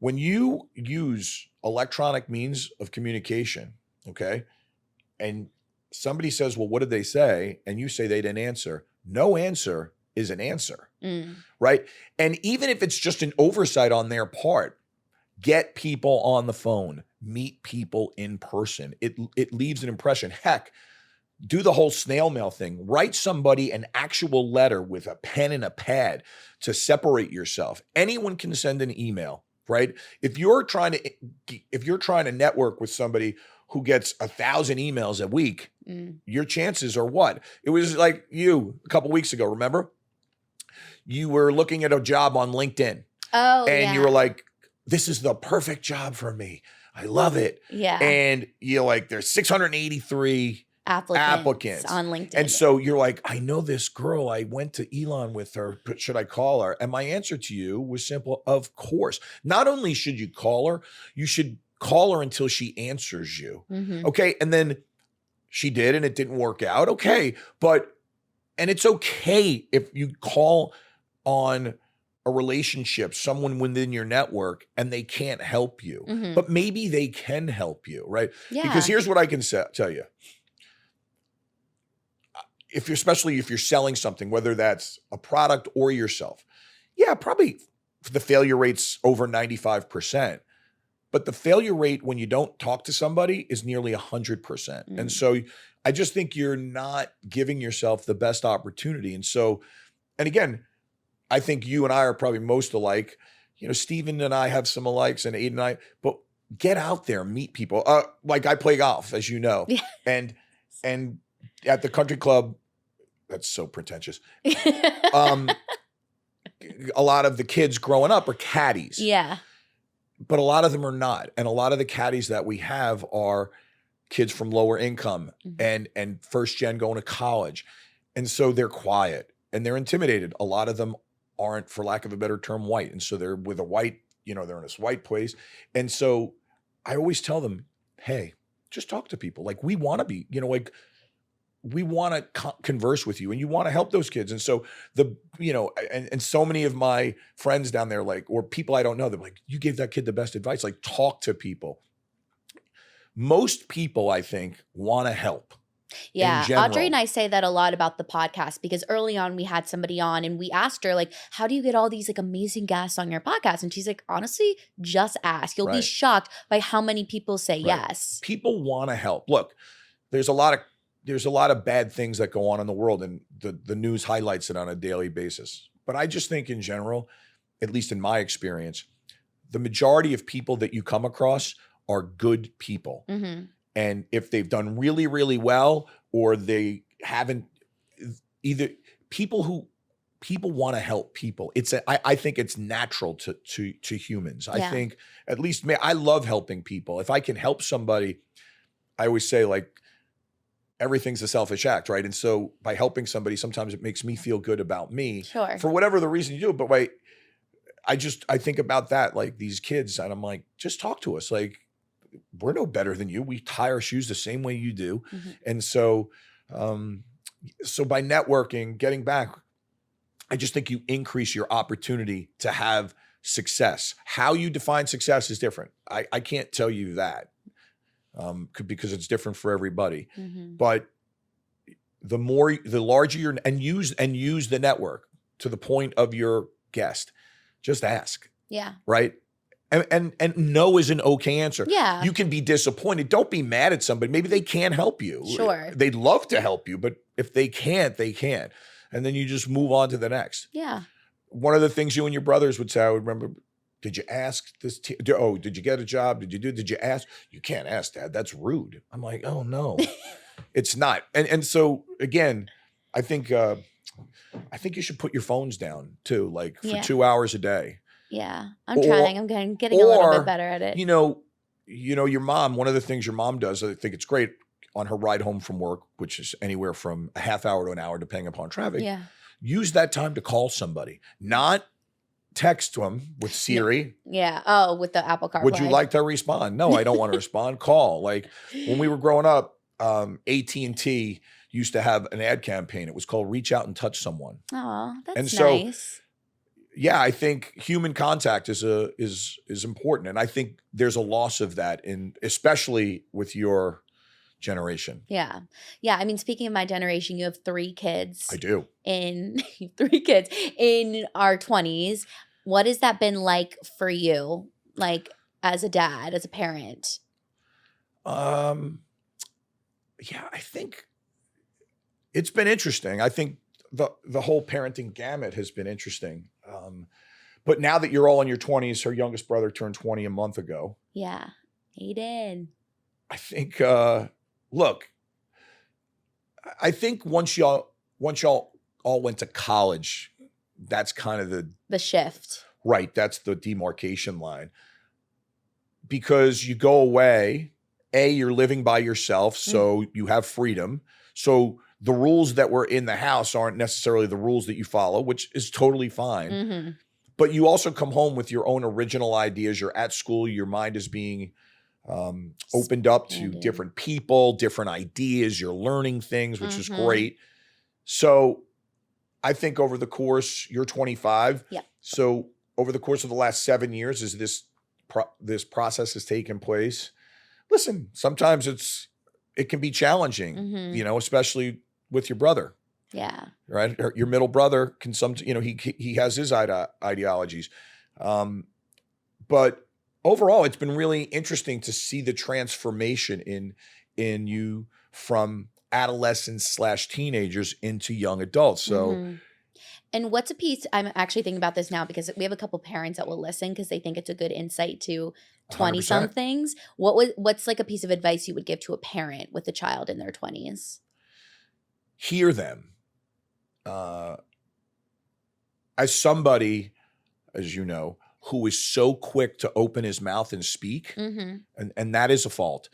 When you use electronic means of communication, okay, and somebody says, well, what did they say? And you say they didn't answer. No answer is an answer, right? And even if it's just an oversight on their part, get people on the phone, meet people in person. It leaves an impression. Heck, do the whole snail mail thing. Write somebody an actual letter with a pen and a pad to separate yourself. Anyone can send an email, right? If you're trying to network with somebody who gets 1,000 emails a week, your chances are what? It was like you a couple weeks ago, remember? You were looking at a job on LinkedIn. Oh, and you were like, this is the perfect job for me. I love it. Yeah. And you're like, there's 683 applicants on LinkedIn. And so you're like, I know this girl. I went to Elon with her. Should I call her? And my answer to you was simple. Of course. Not only should you call her, you should call her until she answers you. Okay. And then she did, and it didn't work out. Okay. And it's okay if you call on a relationship, someone within your network, and they can't help you, but maybe they can help you, right? Yeah. Because here's what I can tell you. Especially if you're selling something, whether that's a product or yourself, probably the failure rate's over 95%. But the failure rate when you don't talk to somebody is nearly 100%. And so I just think you're not giving yourself the best opportunity. And so, and again, I think you and I are probably most alike. Steven and I have some alikes, and Aiden and I, but get out there, meet people. Like I play golf, as you know, and at the country club, that's so pretentious. A lot of the kids growing up are caddies. Yeah. But a lot of them are not. And a lot of the caddies that we have are kids from lower income and first gen going to college. And so they're quiet and they're intimidated. A lot of them aren't, for lack of a better term, white. And so they're with a white, they're in this white place. And so I always tell them, hey, just talk to people. Like we want to be, we want to converse with you and you want to help those kids. And so and so many of my friends down there, or people I don't know, they're like, you gave that kid the best advice. Like talk to people. Most people, I think, want to help. Yeah. Audrey and I say that a lot about the podcast because early on we had somebody on and we asked her, like, how do you get all these like amazing guests on your podcast? And she's like, honestly, just ask. You'll be shocked by how many people say yes. People want to help. Look, there's a lot of bad things that go on in the world, and the news highlights it on a daily basis. But I just think in general, at least in my experience, the majority of people that you come across are good people. Mm-hmm. And if they've done really, really well, or they haven't, either people want to help people. I think it's natural to humans. I think, at least me, I love helping people. If I can help somebody, I always say, like, everything's a selfish act, right? And so by helping somebody, sometimes it makes me feel good about me. Sure. For whatever the reason you do. But I think about that, like, these kids, and I'm like, just talk to us. Like, we're no better than you. We tie our shoes the same way you do. Mm-hmm. And so, so by networking, getting back, I just think you increase your opportunity to have success. How you define success is different. I can't tell you that because it's different for everybody. Mm-hmm. But the larger and use the network to the point of your guest. Just ask. Yeah. Right. And no is an okay answer. Yeah. You can be disappointed. Don't be mad at somebody. Maybe they can't help you. Sure. They'd love to help you, but if they can't, they can't. And then you just move on to the next. Yeah. One of the things you and your brothers would say, I would remember, did you ask this? Did you get a job? Did you ask? You can't ask, Dad. That's rude. I'm like, oh no, it's not. And so again, I think you should put your phones down too, like for 2 hours a day. Yeah, I'm trying. I'm getting a little bit better at it. You know, your mom, one of the things your mom does, I think it's great, on her ride home from work, which is anywhere from a half hour to an hour, depending upon traffic. Yeah. Use that time to call somebody, not text them with Siri. Yeah. Oh, with the Apple CarPlay. Would you like to respond? No, I don't want to respond. Call. Like when we were growing up, AT&T used to have an ad campaign. It was called Reach Out and Touch Someone. Oh, that's and so, nice. Yeah, I think human contact is important, and I think there's a loss of that, especially with your generation. Yeah. I mean, speaking of my generation, you have 3 kids. I do. 3 kids in our 20s. What has that been like for you, like as a dad, as a parent? Yeah, I think it's been interesting. I think the whole parenting gamut has been interesting. But now that you're all in your 20s, her youngest brother turned 20 a month ago. Yeah, he did. I think, look, I think once y'all all went to college, that's kind of the shift. Right. That's the demarcation line. Because you go away, you're living by yourself, so you have freedom. So the rules that were in the house aren't necessarily the rules that you follow, which is totally fine. Mm-hmm. But you also come home with your own original ideas. You're at school. Your mind is being opened up to different people, different ideas. You're learning things, which is great. So I think over the course, you're 25. Yeah. So over the course of the last 7 years, as this process has taken place, listen, sometimes it can be challenging, especially with your brother. Yeah. Right. Your middle brother can he has his ideologies. But overall, it's been really interesting to see the transformation in you from adolescents / teenagers into young adults. So, and what's a piece, I'm actually thinking about this now because we have a couple parents that will listen because they think it's a good insight to 20-somethings. What's like a piece of advice you would give to a parent with a child in their 20s? Hear them. As somebody, as you know, who is so quick to open his mouth and speak, and that is a fault.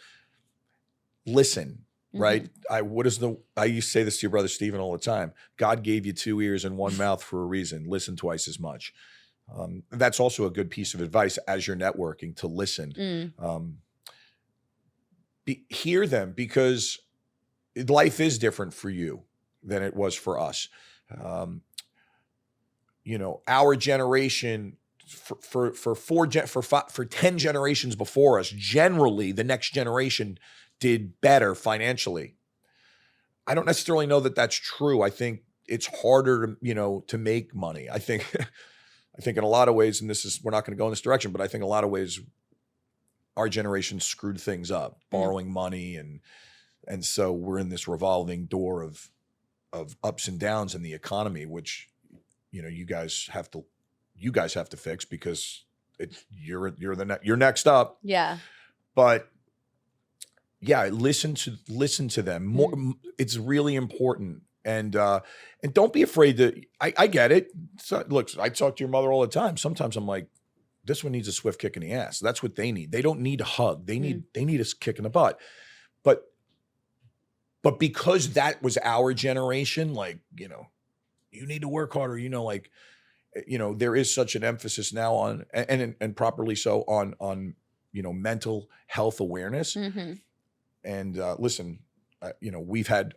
Listen, right? I used to say this to your brother Stephen all the time. God gave you 2 ears and 1 mouth for a reason. Listen twice as much. That's also a good piece of advice as you're networking, to listen. Hear them, because life is different for you than it was for us. Our generation, for 10 generations before us, generally the next generation did better financially. I don't necessarily know that that's true. I think it's harder to make money. I think in a lot of ways, and we're not going to go in this direction, but I think in a lot of ways our generation screwed things up, borrowing money, and so we're in this revolving door of ups and downs in the economy, which you guys have to fix, because you're next up. Yeah. But yeah, listen to them more. It's really important. And don't be afraid to, I get it. So, look, I talk to your mother all the time. Sometimes I'm like, this one needs a swift kick in the ass. That's what they need. They don't need a hug. They need a kick in the butt. But because that was our generation, like, you need to work harder, there is such an emphasis now on, and properly so, on mental health awareness. Mm-hmm. And listen, we've had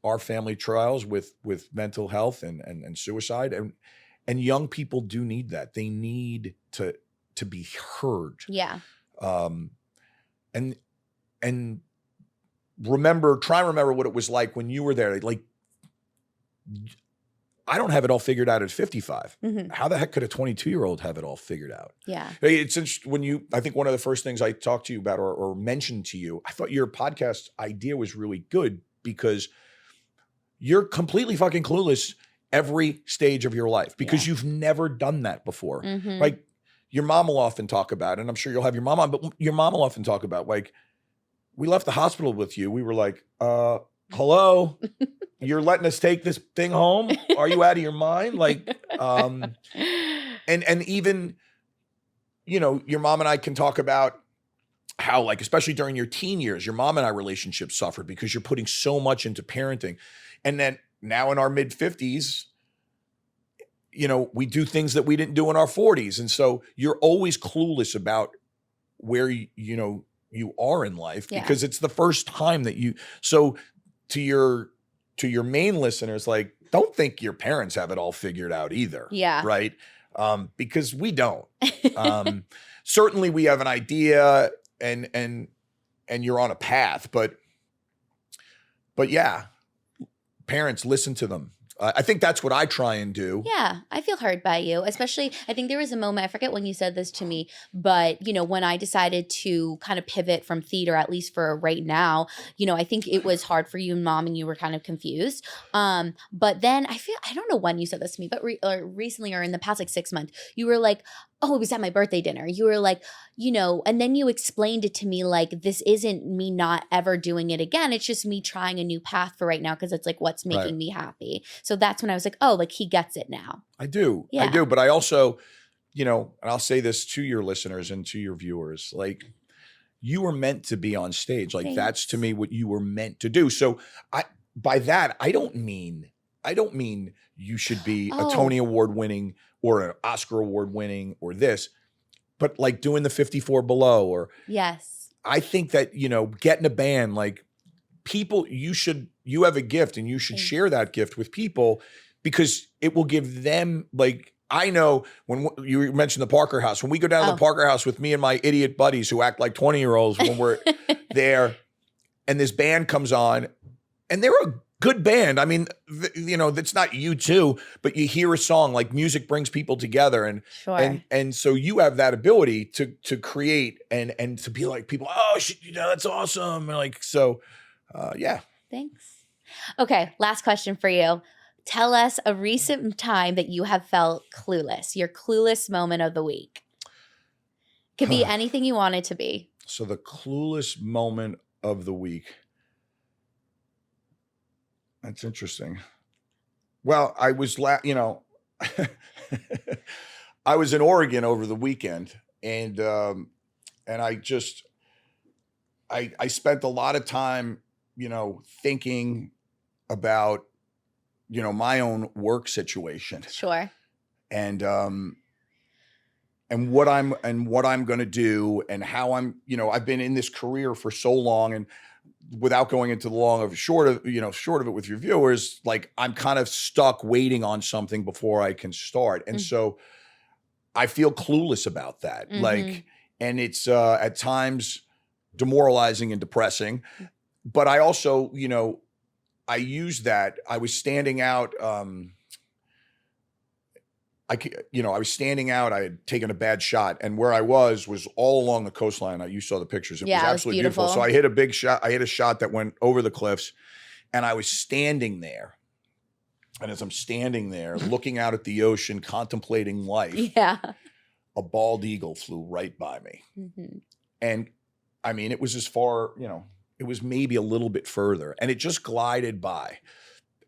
our family trials with mental health and suicide, and young people do need that. They need to be heard. Yeah. And try and remember what it was like when you were there. Like, I don't have it all figured out at 55. Mm-hmm. How the heck could a 22-year-old have it all figured out? Yeah. It's interesting I think one of the first things I talked to you about or mentioned to you, I thought your podcast idea was really good because you're completely fucking clueless every stage of your life because you've never done that before. Mm-hmm. Like, your mom will often talk about, and I'm sure you'll have your mom on, but your mom will often talk about, like, we left the hospital with you. We were like, hello, you're letting us take this thing home? Are you out of your mind? Like, and even, your mom and I can talk about how, like, especially during your teen years, your mom and I relationship suffered because you're putting so much into parenting. And then now in our mid 50s, we do things that we didn't do in our 40s. And so you're always clueless about where, you are in life because it's the first time that so to your main listeners, like, don't think your parents have it all figured out either. Yeah. Right. Because we don't. Certainly we have an idea and you're on a path, but yeah, parents, listen to them. I think that's what I try and do. Yeah, I feel heard by you. Especially, I think there was a moment, I forget when you said this to me, but, when I decided to kind of pivot from theater, at least for right now, I think it was hard for you and mom and you were kind of confused. But then I don't know when you said this to me, but recently or in the past, like 6 months, you were like, oh, it was at my birthday dinner. You were like, and then you explained it to me like, this isn't me not ever doing it again. It's just me trying a new path for right now because it's like what's making me happy. So that's when I was like, oh, like he gets it now. I do. Yeah. I do. But I also, and I'll say this to your listeners and to your viewers, like, you were meant to be on stage. Like, that's to me what you were meant to do. So by that, I don't mean you should be a Tony Award winning or an Oscar award winning or this, but like doing the 54 Below or yes. I think that, getting a band, like, people, you have a gift and you should share that gift with people because it will give them, like, I know when you mentioned the Parker House, when we go down to the Parker House with me and my idiot buddies who act like 20-year-olds when we're there and this band comes on and they're a good band. I mean, that's not U2, but you hear a song, like, music brings people together, and sure. and so you have that ability to create and to be like, people, oh, that's awesome, and like, so, yeah. Thanks. Okay, last question for you. Tell us a recent time that you have felt clueless. Your clueless moment of the week. Could be anything you want it to be. So the clueless moment of the week. That's interesting. Well, I was, I was in Oregon over the weekend, and I just, I spent a lot of time, thinking about, my own work situation. Sure. And what I'm going to do and how I'm, I've been in this career for so long, and without going into the short of it with your viewers, like, I'm kind of stuck waiting on something before I can start. And so I feel clueless about that. Mm-hmm. Like, and it's at times demoralizing and depressing, but I also, I use that. I was standing out, I was standing out. I had taken a bad shot, and where I was all along the coastline. You saw the pictures. It was absolutely beautiful. So I hit a big shot. I hit a shot that went over the cliffs, and I was standing there. And as I'm standing there, looking out at the ocean, contemplating life, a bald eagle flew right by me. Mm-hmm. And I mean, it was as far, it was maybe a little bit further, and it just glided by.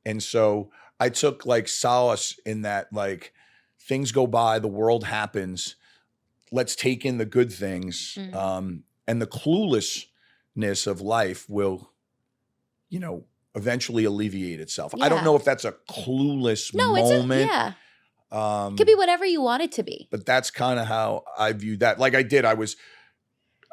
And so I took like solace in that, like, things go by, the world happens. Let's take in the good things. And the cluelessness of life will, eventually alleviate itself. I don't know if that's a clueless moment. It could be whatever you want it to be. But that's kind of how I view that. Like I did, I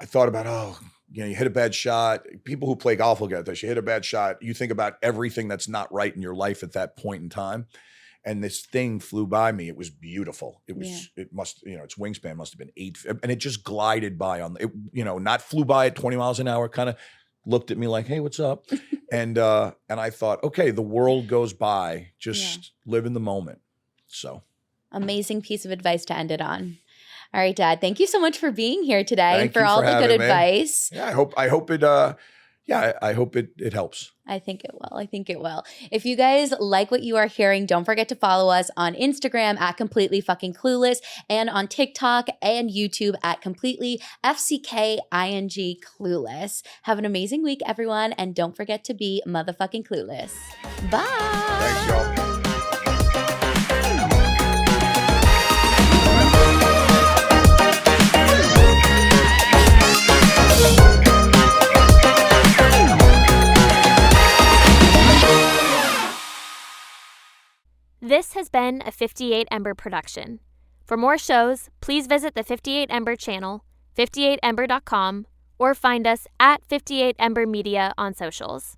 thought about, you hit a bad shot. People who play golf will get this. You hit a bad shot. You think about everything that's not right in your life at that point in time. And this thing flew by me. It was beautiful. It was, it must, its wingspan must have been 8 feet. And it just glided by on it, not flew by at 20 miles an hour, kind of looked at me like, hey, what's up? And I thought, okay, the world goes by. Just live in the moment. So. Amazing piece of advice to end it on. All right, Dad. Thank you so much for being here today and for you all for the good having me. advice. Yeah, I hope it I hope it helps. I think it will. I think it will. If you guys like what you are hearing, don't forget to follow us on Instagram at Completely Fucking Clueless and on TikTok and YouTube at Completely FCKING Clueless. Have an amazing week, everyone, and don't forget to be motherfucking clueless. Bye. Thanks, y'all. This has been a 58 Ember production. For more shows, please visit the 58 Ember channel, 58ember.com, or find us at 58 Ember Media on socials.